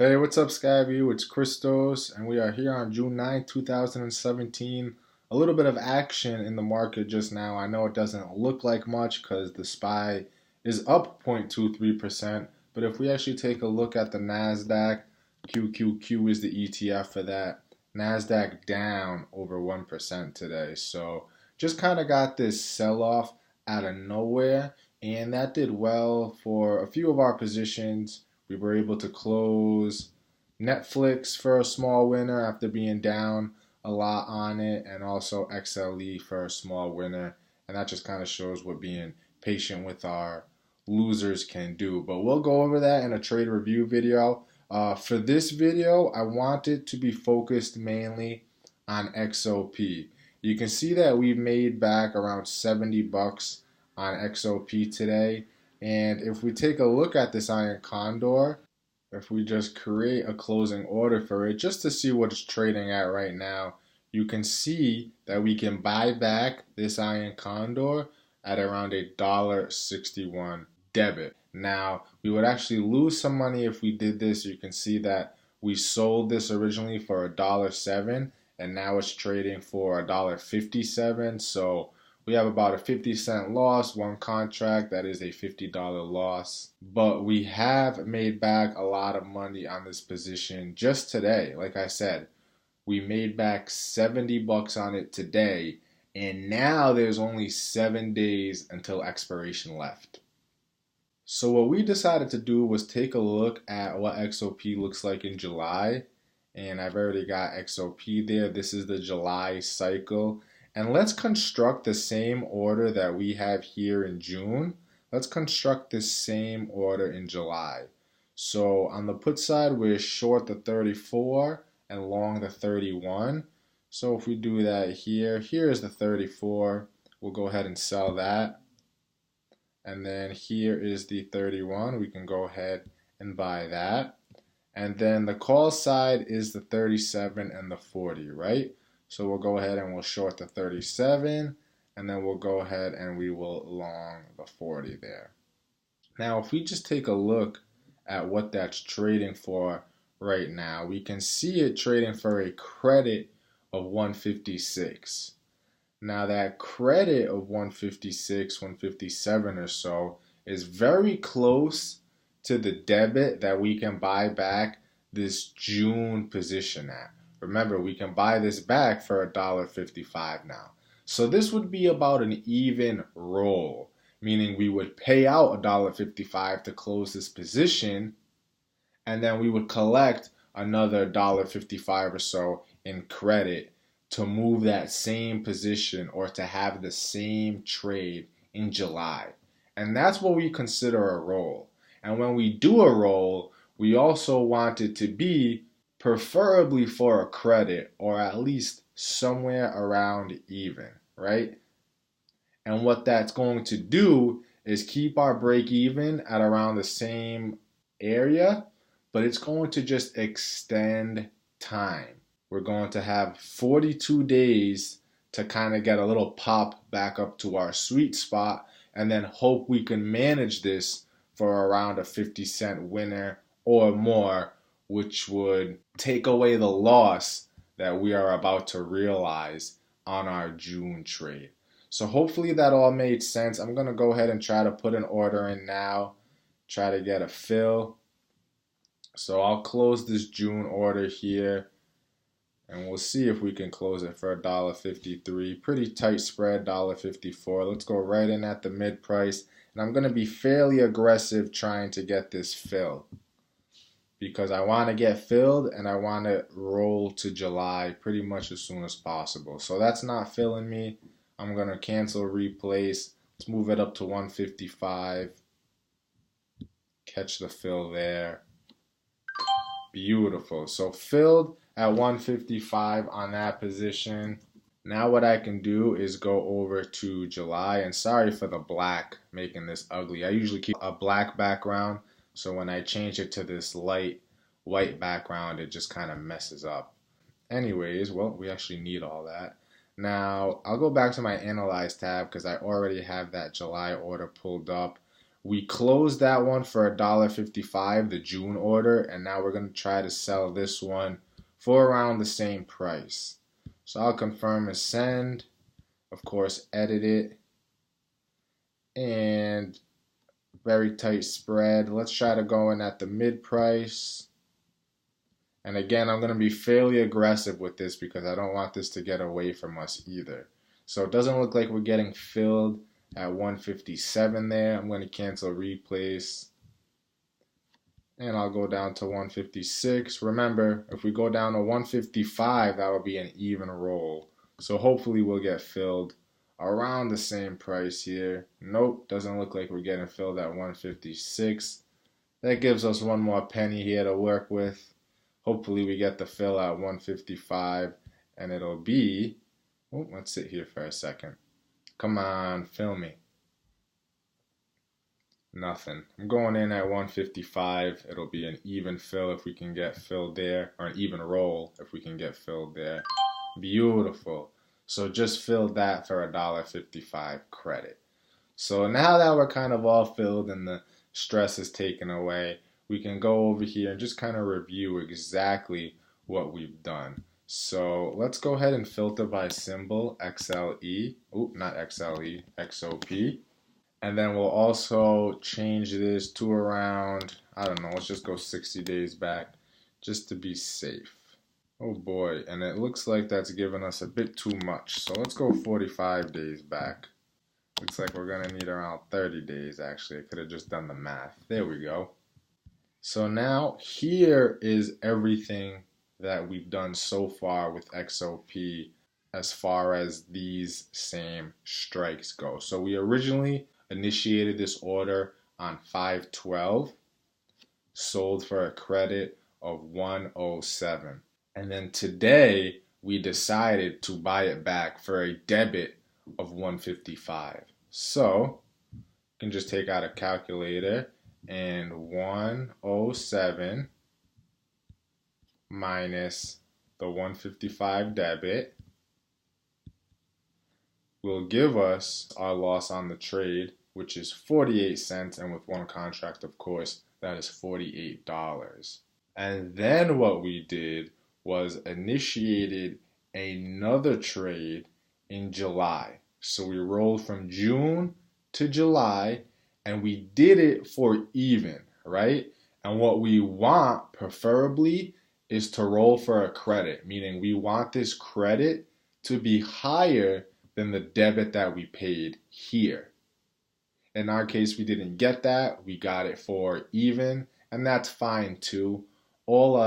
Hey, what's up, Skyview? It's Christos, and we are here on June 9th, 2017. A little bit of action in the market just now. I know it doesn't look like much because the SPY is up 0.23%, but if we actually take a look at the NASDAQ, QQQ is the ETF for that. NASDAQ down over 1% today. So just kind of got this sell-off out of nowhere, and that did well for a few of our positions. We were able to close Netflix for a small winner after being down a lot on it, and also XLE for a small winner. And that just kind of shows what being patient with our losers can do. But we'll go over that in a trade review video. For this video, I want it to be focused mainly on XOP. You can see that we've made back around 70 bucks on XOP today. And if we take a look at this iron condor, if we just create a closing order for it, just to see what it's trading at right now, you can see that we can buy back this iron condor at around $1.61 debit. Now, we would actually lose some money if we did this. You can see that we sold this originally for $1.07, and now it's trading for $1.57. So we have about a 50-cent loss, one contract, that is a $50 loss. But we have made back a lot of money on this position just today. Like I said, we made back 70 bucks on it today, and now there's only 7 days until expiration left. So what we decided to do was take a look at what XOP looks like in July, and I've already got XOP there. This is the July cycle. And let's construct the same order that we have here in June. Let's construct this same order in July. So on the put side, we're short the 34 and long the 31. So if we do that here, here's the 34. We'll go ahead and sell that. And then here is the 31. We can go ahead and buy that. And then the call side is the 37 and the 40, right? So we'll go ahead and we'll short the 37, and then we'll go ahead and we will long the 40 there. Now, if we just take a look at what that's trading for right now, we can see it trading for a credit of 156. Now, that credit of 156, 157 or so is very close to the debit that we can buy back this June position at. Remember, we can buy this back for $1.55 now. So this would be about an even roll, meaning we would pay out $1.55 to close this position, and then we would collect another $1.55 or so in credit to move that same position or to have the same trade in July. And that's what we consider a roll. And when we do a roll, we also want it to be preferably for a credit, or at least somewhere around even, right? And what that's going to do is keep our break even at around the same area, but it's going to just extend time. We're going to have 42 days to kind of get a little pop back up to our sweet spot, and then hope we can manage this for around a 50-cent winner or more, which would take away the loss that we are about to realize on our June trade. So hopefully that all made sense. I'm going to go ahead and try to put an order in now, try to get a fill. So I'll close this June order here, and we'll see if we can close it for $1.53. Pretty tight spread, $1.54. Let's go right in at the mid price, and I'm going to be fairly aggressive trying to get this fill, because I want to get filled and I want to roll to July pretty much as soon as possible. So that's not filling me. I'm going to cancel replace. Let's move it up to 155. Catch the fill there. Beautiful. So filled at 155 on that position. Now what I can do is go over to July. And sorry for the black making this ugly. I usually keep a black background, so when I change it to this light white background, it just kind of messes up. Anyways, well, we actually need all that. Now, I'll go back to my Analyze tab because I already have that July order pulled up. We closed that one for $1.55, the June order, and now we're going to try to sell this one for around the same price. So I'll confirm and send, of course, edit it, and very tight spread. Let's try to go in at the mid price. And again, I'm going to be fairly aggressive with this because I don't want this to get away from us either. So it doesn't look like we're getting filled at 157 there. I'm going to cancel replace. And I'll go down to 156. Remember, if we go down to 155, that will be an even roll. So hopefully we'll get filled around the same price here. Nope, doesn't look like we're getting filled at 156. That gives us one more penny here to work with. Hopefully we get the fill at 155, and it'll be, oh, let's sit here for a second. Come on, fill me. Nothing. I'm going in at 155. It'll be an even fill if we can get filled there, or an even roll if we can get filled there. Beautiful. So just filled that for $1.55 credit. So now that we're kind of all filled and the stress is taken away, we can go over here and just kind of review exactly what we've done. So let's go ahead and filter by symbol, XLE. Oop, not XLE, XOP. And then we'll also change this to around, I don't know, let's just go 60 days back just to be safe. Oh boy, and it looks like that's giving us a bit too much. So let's go 45 days back. Looks like we're gonna need around 30 days actually. I could have just done the math. There we go. So now here is everything that we've done so far with XOP as far as these same strikes go. So we originally initiated this order on 5/12, sold for a credit of 107. And then today we decided to buy it back for a debit of 155. So you can just take out a calculator, and 107 minus the 155 debit will give us our loss on the trade, which is 48 cents, and with one contract, of course, that is $48. And then what we did was initiated another trade in July. So we rolled from June to July, and we did it for even, right? And what we want, preferably, is to roll for a credit, meaning we want this credit to be higher than the debit that we paid here. In our case, we didn't get that. We got it for even, and that's fine too. All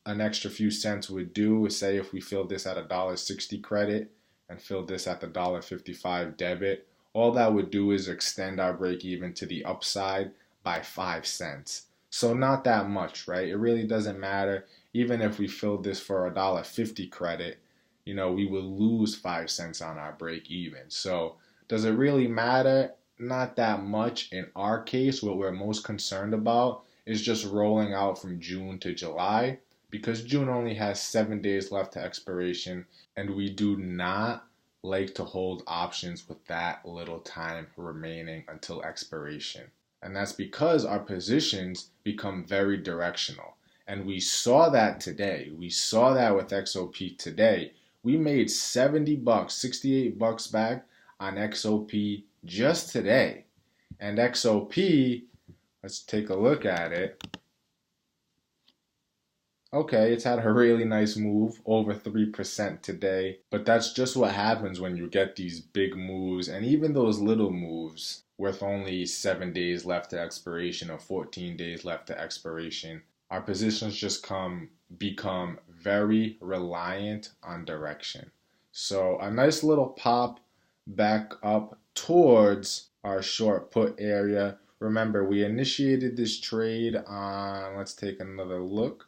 an extra few cents would do is, say, if we filled this at $1.60 credit and filled this at the $1.55 debit, all that would do is extend our break even to the upside by 5 cents. So not that much, right? It really doesn't matter. Even if we filled this for $1.50 credit, you know, we would lose 5 cents on our break even. So does it really matter? Not that much. In our case, what we're most concerned about is just rolling out from June to July, because June only has 7 days left to expiration, and we do not like to hold options with that little time remaining until expiration. And that's because our positions become very directional. And we saw that today. We saw that with XOP today. We made 70 bucks, 68 bucks back on XOP just today. And XOP, let's take a look at it. Okay, it's had a really nice move, over 3% today, but that's just what happens when you get these big moves, and even those little moves with only 7 days left to expiration or 14 days left to expiration. Our positions just become very reliant on direction. So a nice little pop back up towards our short put area. Remember, we initiated this trade on, let's take another look.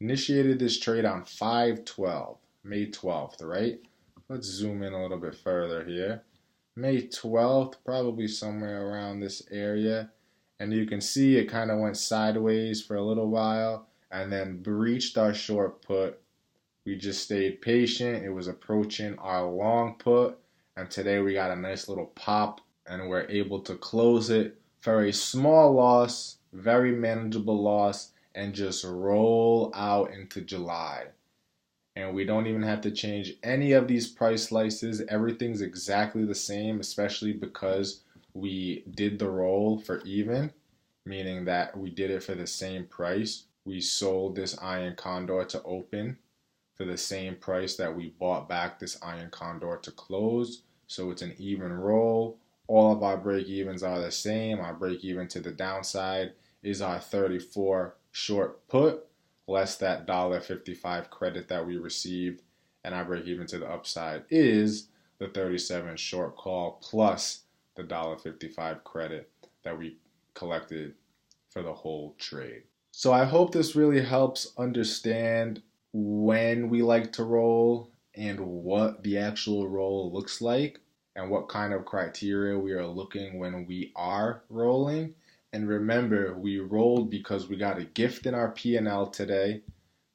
Initiated this trade on 5/12, May 12th, right? Let's zoom in a little bit further here. May 12th, probably somewhere around this area. And you can see it kind of went sideways for a little while and then breached our short put. We just stayed patient. It was approaching our long put. And today we got a nice little pop and we're able to close it for a small loss, very manageable loss, and just roll out into July. And we don't even have to change any of these price slices. Everything's exactly the same, especially because we did the roll for even, meaning that we did it for the same price. We sold this iron condor to open for the same price that we bought back this iron condor to close. So it's an even roll. All of our break evens are the same. Our break even to the downside is our 34 short put, less that $1.55 credit that we received, and our break even to the upside is the 37 short call plus the $1.55 credit that we collected for the whole trade. So I hope this really helps understand when we like to roll and what the actual roll looks like and what kind of criteria we are looking when we are rolling. And remember, we rolled because we got a gift in our P&L today,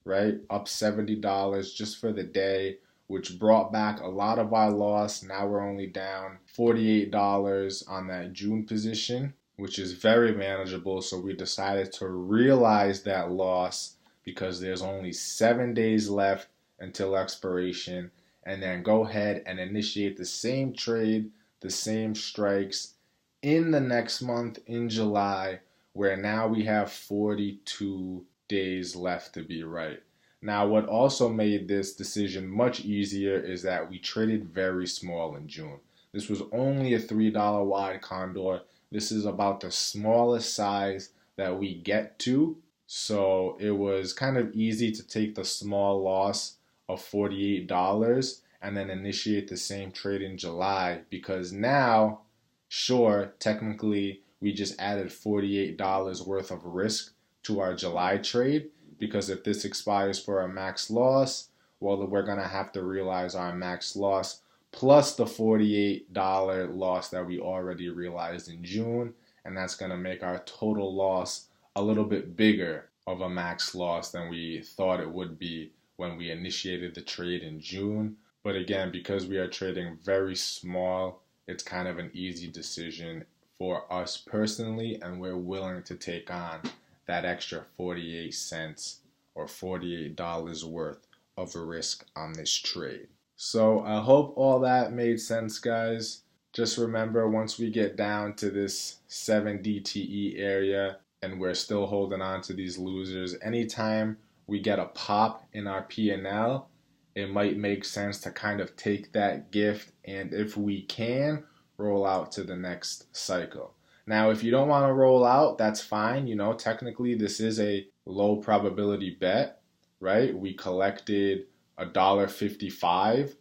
right? Up $70 just for the day, which brought back a lot of our loss. Now we're only down $48 on that June position, which is very manageable. So we decided to realize that loss because there's only 7 days left until expiration, and then go ahead and initiate the same trade, the same strikes in the next month in July, where now we have 42 days left to be right. Now, what also made this decision much easier is that we traded very small in June. This was only a $3 wide condor. This is about the smallest size that we get to. So it was kind of easy to take the small loss of $48 and then initiate the same trade in July, because now, sure, technically we just added $48 worth of risk to our July trade, because if this expires for a max loss, well, we're going to have to realize our max loss plus the $48 loss that we already realized in June, and that's going to make our total loss a little bit bigger of a max loss than we thought it would be when we initiated the trade in June. But again, because we are trading very small, it's kind of an easy decision for us personally, and we're willing to take on that extra 48 cents or $48 worth of risk on this trade. So I hope all that made sense, guys. Just remember, once we get down to this 7 DTE area and we're still holding on to these losers, anytime we get a pop in our P&L, it might make sense to kind of take that gift and, if we can, roll out to the next cycle. Now, if you don't want to roll out, that's fine. You know, technically this is a low probability bet, right? We collected $1.55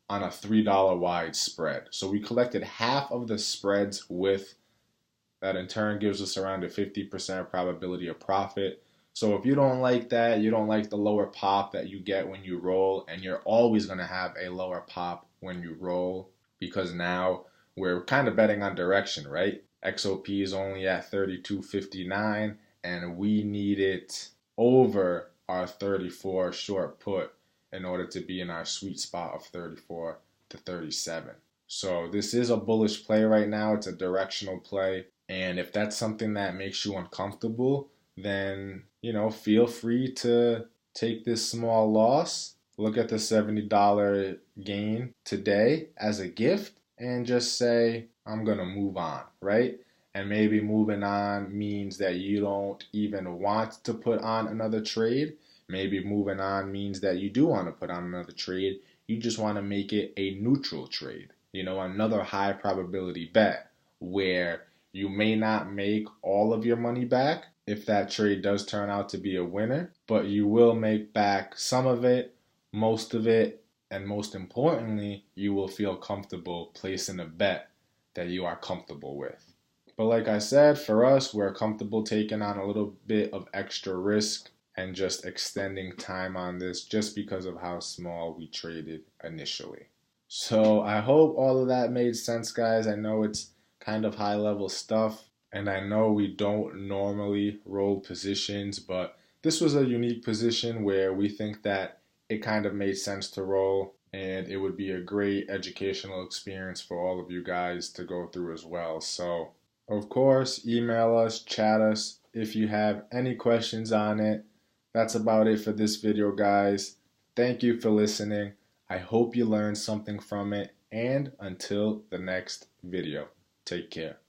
on a $3 wide spread. So we collected half of the spreads with that, in turn gives us around a 50% probability of profit. So if you don't like that, you don't like the lower pop that you get when you roll, and you're always going to have a lower pop when you roll, because now we're kind of betting on direction, right? XOP is only at 32.59, and we need it over our 34 short put in order to be in our sweet spot of 34 to 37. So this is a bullish play right now. It's a directional play. And if that's something that makes you uncomfortable, then, you know, feel free to take this small loss, look at the $70 gain today as a gift, and just say, I'm going to move on, right? And maybe moving on means that you don't even want to put on another trade. Maybe moving on means that you do want to put on another trade. You just want to make it a neutral trade. You know, another high probability bet where you may not make all of your money back if that trade does turn out to be a winner, but you will make back some of it, most of it, and most importantly, you will feel comfortable placing a bet that you are comfortable with. But like I said, for us, we're comfortable taking on a little bit of extra risk and just extending time on this just because of how small we traded initially. So I hope all of that made sense, guys. I know it's kind of high level stuff, and I know we don't normally roll positions, but this was a unique position where we think that it kind of made sense to roll, and it would be a great educational experience for all of you guys to go through as well. So Of course, email us, chat us if you have any questions on it. That's about it for this video, guys. Thank you for listening. I hope you learned something from it, and until the next video, take care.